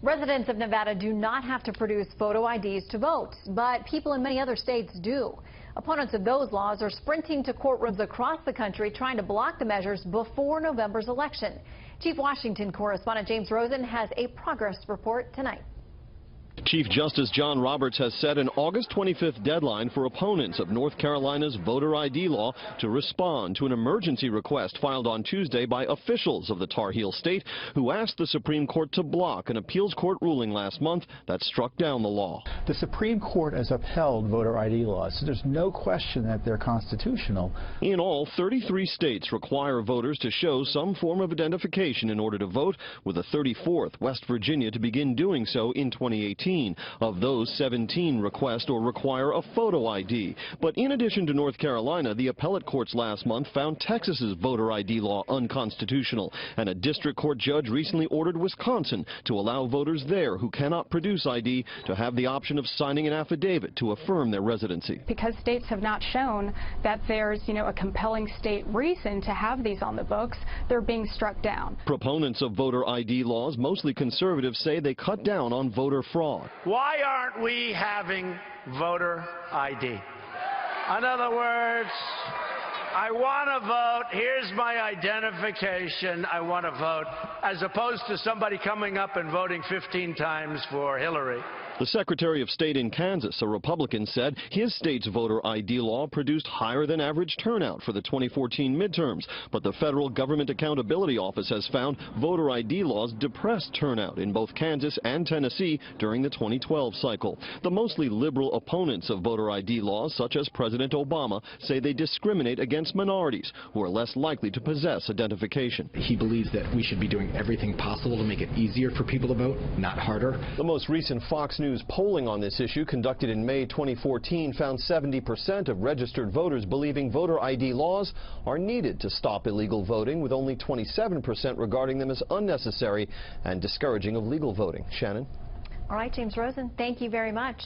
Residents of Nevada do not have to produce photo IDs to vote, but people in many other states do. Opponents of those laws are sprinting to courtrooms across the country trying to block the measures before November's election. Chief Washington correspondent James Rosen has a progress report tonight. Chief Justice John Roberts has set an August 25th deadline for opponents of North Carolina's voter ID law to respond to an emergency request filed on Tuesday by officials of the Tar Heel state who asked the Supreme Court to block an appeals court ruling last month that struck down the law. The Supreme Court has upheld voter ID laws, so there's no question that they're constitutional. In all, 33 states require voters to show some form of identification in order to vote, with a 34th, West Virginia, to begin doing so in 2018. Of those, 17 request or require a photo ID. But in addition to North Carolina, the appellate courts last month found Texas's voter ID law unconstitutional, and a district court judge recently ordered Wisconsin to allow voters there who cannot produce ID to have the option of signing an affidavit to affirm their residency. Because states have not shown that there's, a compelling state reason to have these on the books, they're being struck down. Proponents of voter ID laws, mostly conservatives, say they cut down on voter fraud. Why aren't we having voter ID? In other words, I want to vote, here's my identification, I want to vote, as opposed to somebody coming up and voting 15 times for Hillary. The Secretary of State in Kansas, a Republican, said his state's voter ID law produced higher than average turnout for the 2014 midterms. But the Federal Government Accountability Office has found voter ID laws depressed turnout in both Kansas and Tennessee during the 2012 cycle. The mostly liberal opponents of voter ID laws, such as President Obama, say they discriminate against minorities who are less likely to possess identification. He believes that we should be doing everything possible to make it easier for people to vote, not harder. The most recent Fox News polling on this issue, conducted in May 2014, found 70% of registered voters believing voter ID laws are needed to stop illegal voting, with only 27% regarding them as unnecessary and discouraging of legal voting. Shannon? All right, James Rosen, thank you very much.